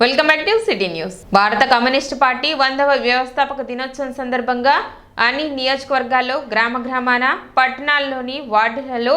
Welcome back to city news. భారత communist party 100వ వ్యవస్థాపక దినోత్సవం సందర్భంగా అన్ని నియోజకవర్గాల్లో గ్రామాన పట్టణాల్లోని వార్డులలో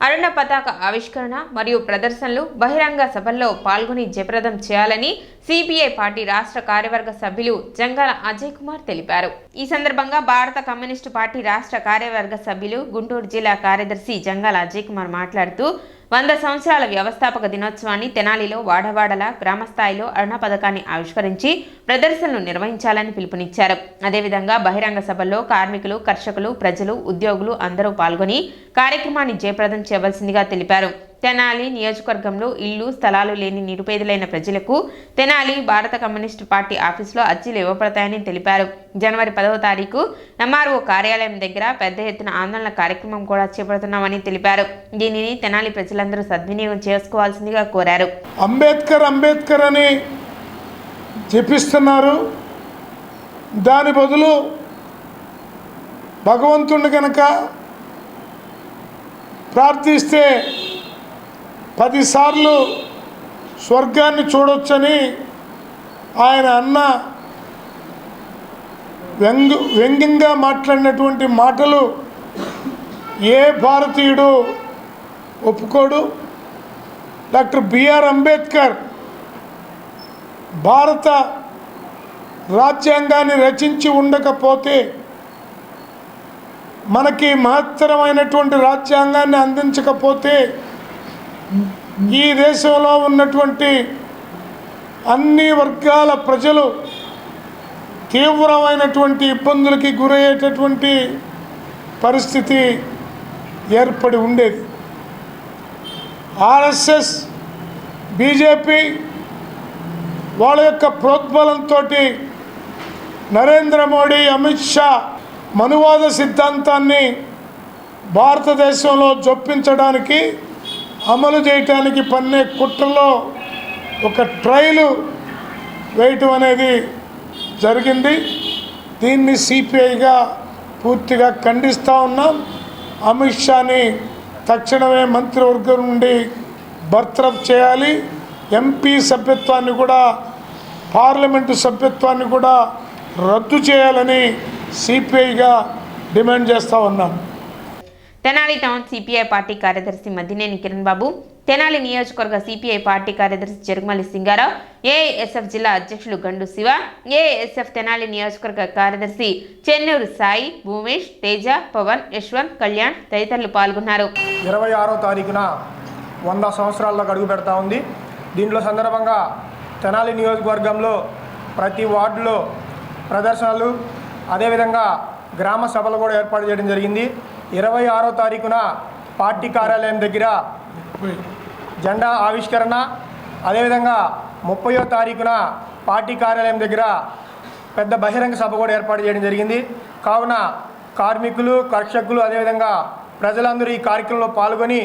అరుణ పతాక ఆవిష్కరణ మరియు ప్రదర్శనలు బహిరంగ సభల్లో పాల్గొని జయప్రదం చేయాలని సిపిఐ పార్టీ రాష్ట్ర కార్యవర్గ సభ్యులు జంగాల అజయ్ కుమార్ తెలిపారు. ఈ సందర్భంగా భారత కమ్యూనిస్టు పార్టీ రాష్ట్ర కార్యవర్గ సభ్యులు గుంటూరు జిల్లా కార్యదర్శి జంగాల అజయ్ కుమార్ మాట్లాడుతూ 100 సంవత్సరాల వ్యవస్థాపక దినోత్సవాన్ని తెనాలిలో వాడవాడల గ్రామ స్థాయిలో అరుణ పథకాన్ని ఆవిష్కరించి ప్రదర్శనలు నిర్వహించాలని పిలుపునిచ్చారు. అదేవిధంగా బహిరంగ సభల్లో కార్మికులు, కర్షకులు, ప్రజలు, ఉద్యోగులు అందరూ పాల్గొని కార్యక్రమాన్ని జయప్రదం చేయవలసిందిగా తెలిపారు. తెనాలి నియోజకవర్గంలో ఇళ్లు స్థలాలు లేని నిరుపేదలైన ప్రజలకు తెనాలి భారత కమ్యూనిస్టు పార్టీ ఆఫీసులో అర్జీలు ఇవ్వబడతాయని తెలిపారు. జనవరి 10వ తారీఖు ఎంఆర్ఓ కార్యాలయం దగ్గర పెద్ద ఎత్తున ఆందోళన కార్యక్రమం కూడా చేపడుతున్నామని తెలిపారు. దీనిని తెనాలి ప్రజలందరూ సద్వినియోగం చేసుకోవాల్సిందిగా కోరారు. అంబేద్కర్ అని చెప్పిస్తున్నారు. దాని బదులు భగవంతుడిని కనుక ప్రార్థిస్తే 10 సార్లు స్వర్గాన్ని చూడొచ్చని ఆయన అన్న వ్యంగ్యంగా మాట్లాడినటువంటి మాటలు ఏ భారతీయుడు ఒప్పుకోడు. డాక్టర్ బిఆర్ అంబేద్కర్ భారత రాజ్యాంగాన్ని రచించి ఉండకపోతే, మనకి మహత్తరమైనటువంటి రాజ్యాంగాన్ని అందించకపోతే ఈ దేశంలో ఉన్నటువంటి అన్ని వర్గాల ప్రజలు తీవ్రమైనటువంటి ఇబ్బందులకి గురయ్యేటటువంటి పరిస్థితి ఏర్పడి ఉండేది. ఆర్ఎస్ఎస్, బీజేపీ వాళ్ళ యొక్క ప్రోద్బలంతో నరేంద్ర మోడీ, అమిత్ షా మనువాద సిద్ధాంతాన్ని భారతదేశంలో జొప్పించడానికి, అమలు చేయటానికి పన్నే కుట్రలో ఒక ట్రైలు వేయటం అనేది జరిగింది. దీన్ని సిపిఐగా పూర్తిగా ఖండిస్తూ ఉన్నాం. అమిత్ షాని తక్షణమే మంత్రివర్గం నుండి బర్తరఫ్ చేయాలి. ఎంపీ సభ్యత్వాన్ని కూడా, పార్లమెంటు సభ్యత్వాన్ని కూడా రద్దు చేయాలని సిపిఐగా డిమాండ్ చేస్తూ ఉన్నాం. తెనాలి టౌన్ సిపిఐ పార్టీ కార్యదర్శి మద్దినేని కిరణ్ బాబు, తెనాలి నియోజకవర్గ సిపిఐ పార్టీ కార్యదర్శి జరుగుమల్లి సింగారావు, ఏఐఎస్ఎఫ్ జిల్లా అధ్యక్షులు గండు శివ, ఏఐఎస్ఎఫ్ తెనాలి నియోజకవర్గ కార్యదర్శి చెన్నూరు సాయి, భూమేష్, తేజ, పవన్, యశ్వంత్, కళ్యాణ్ తదితరులు పాల్గొన్నారు. 26వ తారీఖున 100 సంవత్సరాల్లోకి అడుగు పెడతా ఉంది. దీంట్లో సందర్భంగా తెనాలి నియోజకవర్గంలో ప్రతి వార్డులో ప్రదర్శనలు, అదేవిధంగా గ్రామ సభలు కూడా ఏర్పాటు చేయడం జరిగింది. 26వ తారీఖున పార్టీ కార్యాలయం దగ్గర జెండా ఆవిష్కరణ, అదేవిధంగా 30వ తారీఖున పార్టీ కార్యాలయం దగ్గర పెద్ద బహిరంగ సభ కూడా ఏర్పాటు చేయడం జరిగింది. కావున కార్మికులు, కర్షకులు, అదేవిధంగా ప్రజలందరూ ఈ కార్యక్రమంలో పాల్గొని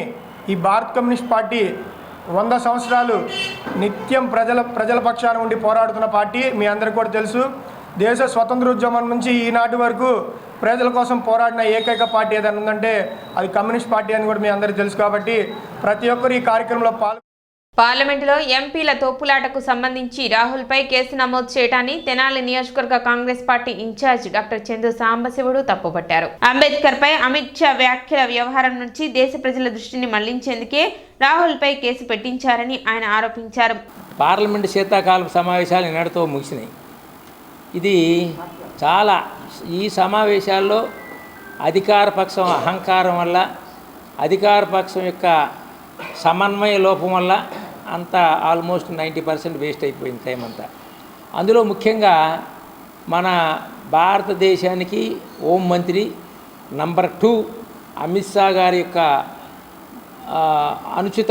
ఈ భారత కమ్యూనిస్ట్ పార్టీ 100 సంవత్సరాలు నిత్యం ప్రజల పక్షాన ఉండి పోరాడుతున్న పార్టీ. మీ అందరికీ కూడా తెలుసు, దేశ స్వతంత్రోద్యమం నుంచి ఈనాటి వరకు ప్రజల కోసం పోరాడిన ఏకైక పార్టీ ఏదైనా ఉందంటే అది కమ్యూనిస్ట్ పార్టీ అని కూడా మీ అందరికీ తెలుసు. కాబట్టి ప్రతి ఒక్కరు ఈ కార్యక్రమంలో పార్లమెంటులో ఎంపీల తోపులాటకు సంబంధించి రాహుల్పై కేసు నమోదు చేయడాన్ని తెనాలి నియోజకవర్గ Congress party incharge doctor Chandu Sambasivudu తప్పుపట్టారు. అంబేద్కర్పై అమిత్ షా వ్యాఖ్యల వ్యవహారం నుంచి దేశ ప్రజల దృష్టిని మళ్లించేందుకే రాహుల్పై కేసు పెట్టించారని ఆయన ఆరోపించారు. పార్లమెంటు శీతాకాల సమావేశాలు నిన్నటితో ముగిసినాయి. ఇది చాలా, ఈ సమావేశాల్లో అధికార పక్షం అహంకారం వల్ల, అధికార పక్షం యొక్క సమన్వయ లోపం వల్ల అంతా ఆల్మోస్ట్ 90% వేస్ట్ అయిపోయింది టైం అంతా. అందులో ముఖ్యంగా మన భారతదేశానికి హోం మంత్రి నంబర్ 2 అమిత్ షా గారి యొక్క అనుచిత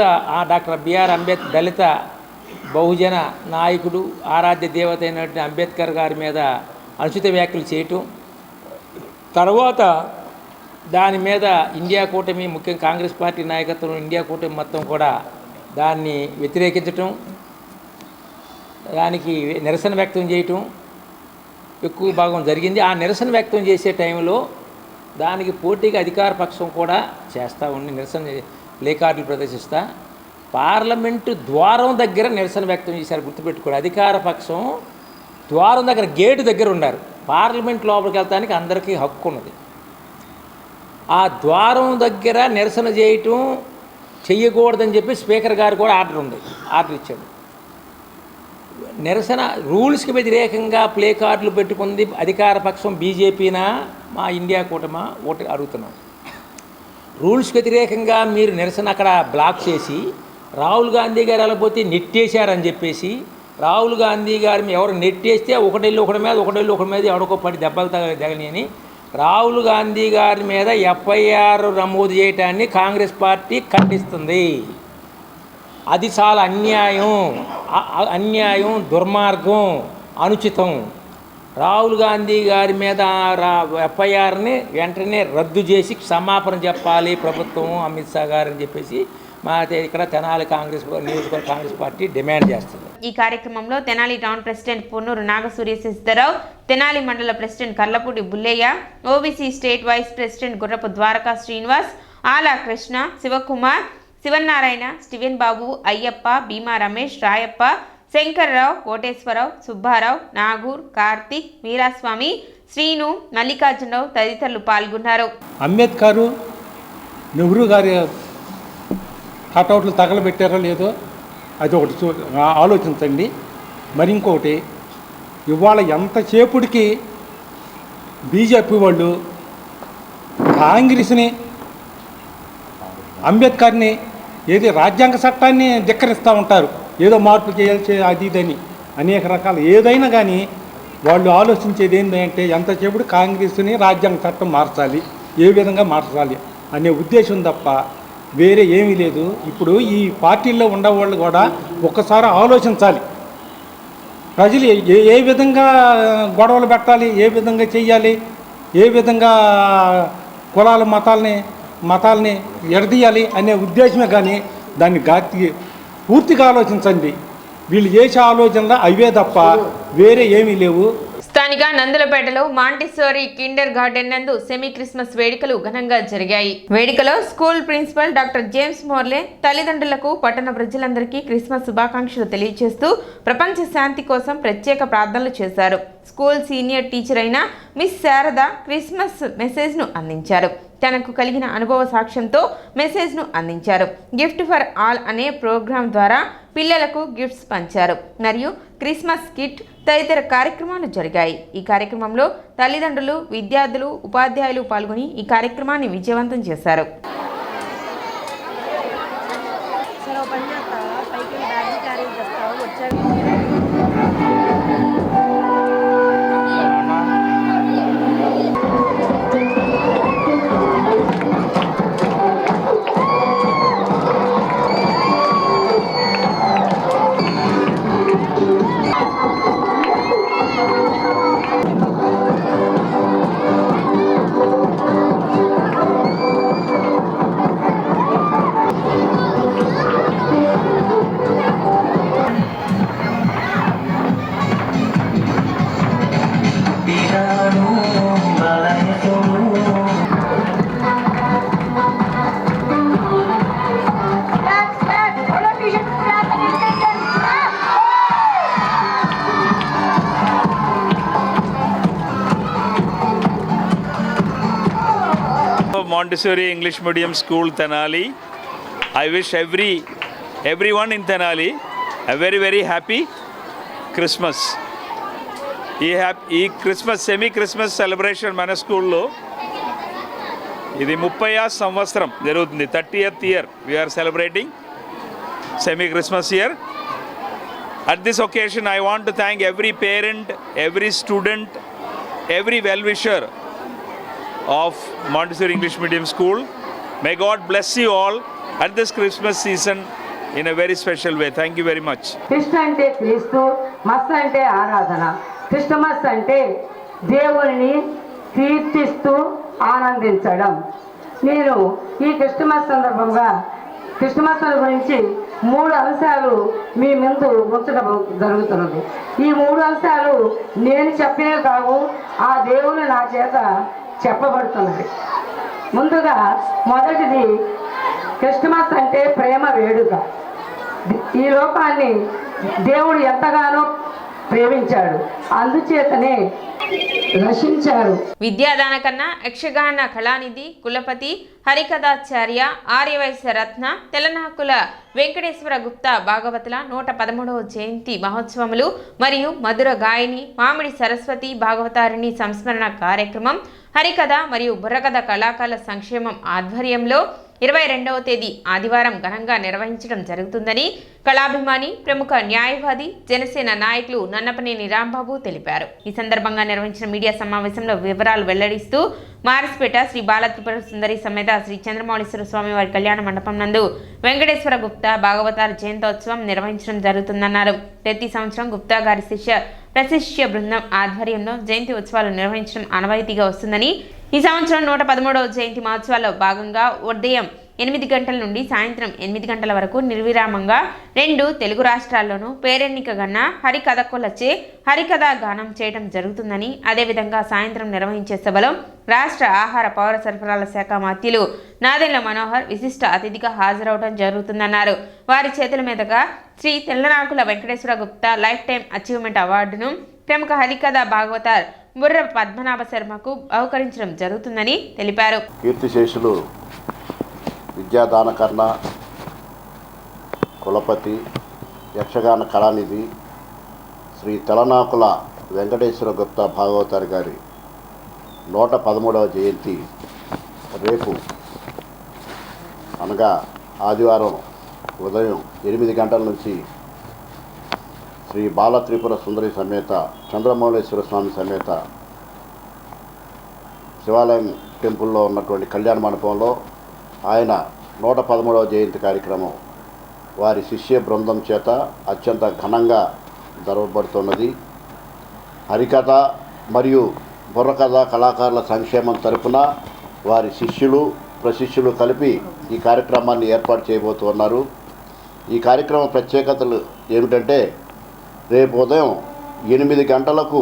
డాక్టర్ బిఆర్ అంబేద్కర్, దళిత బహుజన నాయకుడు, ఆరాధ్య దేవత అయినటువంటి అంబేద్కర్ గారి మీద అనుచిత వ్యాఖ్యలు చేయటం, తర్వాత దాని మీద ఇండియా కూటమి, ముఖ్యంగా కాంగ్రెస్ పార్టీ నాయకత్వం, ఇండియా కూటమి మొత్తం కూడా దాన్ని వ్యతిరేకించటం, దానికి నిరసన వ్యక్తం చేయటం ఎక్కువ భాగం జరిగింది. ఆ నిరసన వ్యక్తం చేసే టైంలో దానికి పోటీగా అధికార పక్షం కూడా చేస్తూ ఉండి నిరసన ప్లే కార్డులు ప్రదర్శిస్తూ పార్లమెంటు ద్వారం దగ్గర నిరసన వ్యక్తం చేశారు. గుర్తుపెట్టుకోండి, అధికార పక్షం ద్వారం దగ్గర గేటు దగ్గర ఉన్నారు. పార్లమెంట్ లోపలికి వెళ్తానికి అందరికీ హక్కు ఉన్నది. ఆ ద్వారం దగ్గర నిరసన చెయ్యకూడదని చెప్పి స్పీకర్ గారు కూడా ఆర్డర్ ఇచ్చాడు. నిరసన రూల్స్కి వ్యతిరేకంగా ప్లే కార్డులు పెట్టుకుంది అధికార పక్షం బీజేపీనా మా ఇండియా కూటమా ఒకటి అడుగుతున్నాం. రూల్స్కి వ్యతిరేకంగా మీరు నిరసన అక్కడ బ్లాక్ చేసి రాహుల్ గాంధీ గారు వెళ్ళబోతే నెట్టేశారని చెప్పేసి రాహుల్ గాంధీ గారి ఎవరు నెట్టేస్తే ఒకటి మీద ఎవరికో పడి దెబ్బలు తగలని అని రాహుల్ గాంధీ గారి మీద ఎఫ్ఐఆర్ నమోదు చేయటాన్ని కాంగ్రెస్ పార్టీ ఖండిస్తుంది. అది చాలా అన్యాయం, దుర్మార్గం, అనుచితం. రాహుల్ గాంధీ గారి మీద ఎఫ్ఐఆర్ని వెంటనే రద్దు చేసి క్షమాపణ చెప్పాలి ప్రభుత్వం, అమిత్ షా గారు అని చెప్పేసి మా ఇక్కడ తెనాలి నియోజకవర్గ కాంగ్రెస్ పార్టీ డిమాండ్ చేస్తుంది. ఈ కార్యక్రమంలో Tenali town president Ponnuru Nagasurya Sasidhararao, Tenali mandal president Karlapudi Bullaiah, OBC state vice president Gurrapu Dwaraka Srinivas, Ala Krishna, Sivakumar, Sivanarayana, Steven Babu, Ayyappa, Bhima Ramesh, Rayappa, Shankarrao, Koteswararao, Subbarao, Nagur, Karthik, Veeraswamy, Srinu, Mallikarjunarao తదితరులు పాల్గొన్నారు. అంబేద్కర్, నెహ్రూ గారి కటౌట్లు తగలబెట్టారో లేదో అది ఒకటి ఆలోచించండి. మరి ఇంకొకటి, ఇవాళ ఎంతసేపుడికి బీజేపీ వాళ్ళు కాంగ్రెస్ని, అంబేద్కర్ని ఏది రాజ్యాంగ చట్టాన్ని ధిక్కరిస్తూ ఉంటారు. ఏదో మార్పు చేయాల్సి అది ఇదని అనేక రకాల ఏదైనా కానీ వాళ్ళు ఆలోచించేది ఏంటంటే ఎంతసేపుడు కాంగ్రెస్ని రాజ్యాంగ చట్టం మార్చాలి, ఏ విధంగా మార్చాలి అనే ఉద్దేశం తప్ప వేరే ఏమీ లేదు. ఇప్పుడు ఈ పార్టీల్లో ఉండేవాళ్ళు కూడా ఒక్కసారి ఆలోచించాలి. ప్రజలు ఏ విధంగా గొడవలు పెట్టాలి, ఏ విధంగా చెయ్యాలి, ఏ విధంగా కులాల మతాలని ఎడదీయాలి అనే ఉద్దేశమే కానీ దాన్ని పూర్తిగా ఆలోచించండి. వీళ్ళు చేసే ఆలోచనలు అవే తప్ప వేరే ఏమీ లేవు. స్థానిక నందులపేటలో మాంటిసోరీ కిండర్ గార్డెన్ నందు సెమీ క్రిస్మస్ వేడుకలు ఘనంగా జరిగాయి. వేడుకలో స్కూల్ ప్రిన్సిపల్ డాక్టర్ జేమ్స్ మోర్లే తల్లిదండ్రులకు, పట్టణ ప్రజలందరికీ క్రిస్మస్ శుభాకాంక్షలు తెలియజేస్తూ ప్రపంచ శాంతి కోసం ప్రత్యేక ప్రార్థనలు చేశారు. స్కూల్ సీనియర్ టీచర్ అయిన మిస్ శారద క్రిస్మస్ మెసేజ్ను అందించారు. తనకు కలిగిన అనుభవ సాక్ష్యంతో మెసేజ్ను అందించారు. గిఫ్ట్ ఫర్ ఆల్ అనే ప్రోగ్రాం ద్వారా పిల్లలకు గిఫ్ట్స్ పంచారు మరియు క్రిస్మస్ కిట్ తదితర కార్యక్రమాలు జరిగాయి. ఈ కార్యక్రమంలో తల్లిదండ్రులు, విద్యార్థులు, ఉపాధ్యాయులు పాల్గొని ఈ కార్యక్రమాన్ని విజయవంతం చేశారు. Montessori English Medium School Tenali. I wish everyone in Tenali a very happy Christmas. ఈ క్రిస్మస్ సెమీ క్రిస్మస్ సెలబ్రేషన్ మన స్కూల్లో ఇది 30వ సంవత్సరం జరుగుతుంది. 30th year we are celebrating semi Christmas year. At this occasion I want to thank every parent, every student, every well-wisher of Montessori English Medium School. May God bless you all at this Christmas season in a very special way. Thank you very much. Christ అంటే క్రీస్తు, మస్ అంటే ఆరాధన. Christmas అంటే దేవుని కీర్తిస్తూ ఆనందించడం. నేను ఈ క్రిస్టమస్ సందర్భంగా క్రిస్టమస్ గురించి 3 అంశాలు మీ ముందు ఉంచడం జరుగుతున్నది. ఈ 3 అంశాలు నేను చెప్పినవి కావు, ఆ దేవుని నా చేత చెప్పబడుతున్నది. ముందుగా మొదటిది క్రిస్టమస్ అంటే ప్రేమ వేడుక. ఈ లోకాన్ని దేవుడు ఎంతగానో ప్రేమించాడు, అందుచేతనే రక్షించారు. విద్యాదాన కన్నా యక్షగాన కళానిధి కులపతి హరికథాచార్య ఆర్యవైశ్య రత్న తెలనాకుల వెంకటేశ్వర గుప్తా భాగవతుల 113వ జయంతి మహోత్సవములు మరియు మధుర గాయని మామిడి సరస్వతి భాగవతారిణి సంస్మరణ కార్యక్రమం హరికథ మరియు బుర్రకథ కళాకారుల సంక్షేమం ఆధ్వర్యంలో 22వ తేదీ ఆదివారం ఘనంగా నిర్వహించడం జరుగుతుందని కళాభిమాని ప్రముఖ న్యాయవాది జనసేన నాయకులు నన్నపనేని రాంబాబు తెలిపారు. ఈ సందర్భంగా నిర్వహించిన మీడియా సమావేశంలో వివరాలు వెల్లడిస్తూ మారస్పేట శ్రీ బాలత్రిపుర సుందరి సమేత శ్రీ చంద్రమౌళీశ్వర స్వామి వారి కళ్యాణ మండపం నందు వెంకటేశ్వర గుప్తా భాగవతార జయంతోత్సవం నిర్వహించడం జరుగుతుందన్నారు. ప్రతి సంవత్సరం గుప్తా గారి ప్రశిష్య బృందం ఆధ్వర్యంలో జయంతి ఉత్సవాలు నిర్వహించడం ఆనవాయితీగా వస్తుందని ఈ సంవత్సరం 113వ జయంతి మహోత్సవాల్లో భాగంగా ఉదయం 8 గంటల నుండి సాయంత్రం 8 గంటల వరకు నిర్విరామంగా 2 తెలుగు రాష్ట్రాల్లోనూ పేరెన్నికగన్న హరికథకులచే హరికథా గానం చేయడం జరుగుతుందని, అదేవిధంగా సాయంత్రం నిర్వహించే సభలో రాష్ట్ర ఆహార పౌర సరఫరాల శాఖ మంత్రులు నాదెళ్ల మనోహర్ విశిష్ట అతిథిగా హాజరవడం జరుగుతుందన్నారు. వారి చేతుల మీదుగా Shri Tellanakula Venkateswara Gupta lifetime achievement అవార్డును ప్రముఖ హరికథా భాగవతార్ బుర్ర పద్మనాభ శర్మకు బహుకరించడం జరుగుతుందని తెలిపారు. కీర్తిశేషులు విద్యాదానకర్ణ కులపతి యక్షగాన కళానిధి శ్రీ తెలనాకుల వెంకటేశ్వర గుప్తా భాగవతారి గారి 113వ జయంతి రేపు అనగా ఆదివారం ఉదయం 8 గంటల నుంచి శ్రీ బాలత్రిపుర సుందరి సమేత చంద్రమౌళేశ్వర స్వామి సమేత శివాలయం టెంపుల్లో ఉన్నటువంటి కళ్యాణ మండపంలో ఆయన 113వ జయంతి కార్యక్రమం వారి శిష్య బృందం చేత అత్యంత ఘనంగా జరగబడుతున్నది. హరికథ మరియు బుర్రకథ కళాకారుల సంక్షేమం తరపున వారి శిష్యులు ప్రశిష్యులు కలిపి ఈ కార్యక్రమాన్ని ఏర్పాటు చేయబోతున్నారు. ఈ కార్యక్రమం ప్రత్యేకతలు ఏమిటంటే రేపు ఉదయం 8 గంటలకు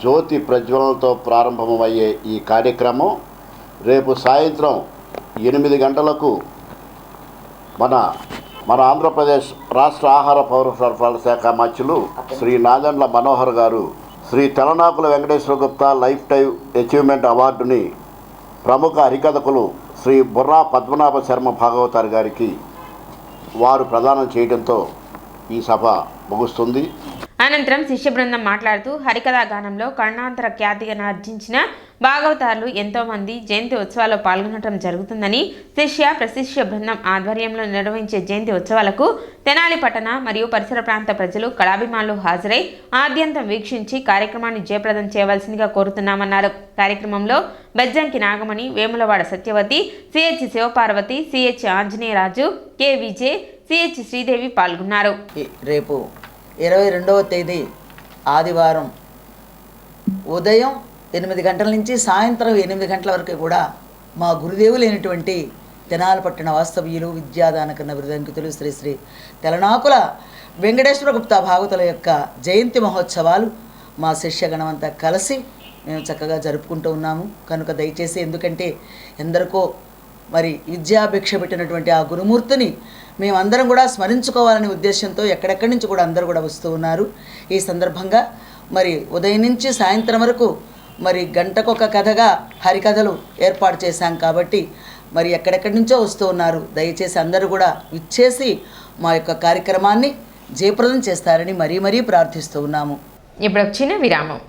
జ్యోతి ప్రజ్వలనతో ప్రారంభమయ్యే ఈ కార్యక్రమం రేపు సాయంత్రం 8 గంటలకు మన ఆంధ్రప్రదేశ్ రాష్ట్ర ఆహార పౌర సరఫరాల శాఖ మంత్రులు Shri Nadendla Manohar garu Shri Telanakula Venkateswara Gupta lifetime achievement అవార్డుని ప్రముఖ హరికథకులు శ్రీ బుర్రా పద్మనాభ శర్మ భాగవతారి గారికి వారు ప్రదానం చేయడంతో ఈ సభ ముగుస్తుంది. అనంతరం శిష్య బృందం మాట్లాడుతూ హరికథా గానంలో కర్ణాంతర ఖ్యాతిగా ఆర్జించిన భాగవతారులు ఎంతో మంది జయంతి ఉత్సవాల్లో పాల్గొనడం జరుగుతుందని, శిష్య ప్రశిష్య బృందం ఆధ్వర్యంలో నిర్వహించే జయంతి ఉత్సవాలకు తెనాలి పట్టణ మరియు పరిసర ప్రాంత ప్రజలు కళాభిమానులు హాజరై ఆద్యంతం వీక్షించి కార్యక్రమాన్ని జయప్రదం చేయవలసిందిగా కోరుతున్నామన్నారు. కార్యక్రమంలో Bejjanki Nagamani, Vemulawada Satyavathi, CH Sivaparvathi, CH Anjaneyaraju, K Vijay, CH Sridevi పాల్గొన్నారు. రేపు 22వ తేదీ ఆదివారం ఉదయం 8 గంటల నుంచి సాయంత్రం 8 గంటల వరకు కూడా మా గురుదేవులైనటువంటి తెనాలి పట్టణ వాస్తవ్యులు విద్యాదానకర్ణ బిరుదంకితులు శ్రీ శ్రీ తెలనాకుల వెంకటేశ్వర గుప్తా భాగవతుల యొక్క జయంతి మహోత్సవాలు మా శిష్యగణమంతా కలిసి మేము చక్కగా జరుపుకుంటూ ఉన్నాము. కనుక దయచేసి, ఎందుకంటే ఎందరికో మరి విద్యాభిక్ష పెట్టినటువంటి ఆ గురుమూర్తిని మేమందరం కూడా స్మరించుకోవాలనే ఉద్దేశంతో ఎక్కడెక్కడి నుంచి కూడా అందరూ కూడా వస్తూ ఉన్నారు. ఈ సందర్భంగా మరి ఉదయం నుంచి సాయంత్రం వరకు మరి గంటకొక కథగా హరికథలు ఏర్పాటు చేశాం కాబట్టి మరి ఎక్కడెక్కడి నుంచో వస్తూ ఉన్నారు. దయచేసి అందరూ కూడా విచ్చేసి మా యొక్క కార్యక్రమాన్ని జయప్రదం చేస్తారని మరీ ప్రార్థిస్తూ ఉన్నాము. ఇప్పుడు చిన్న విరామం.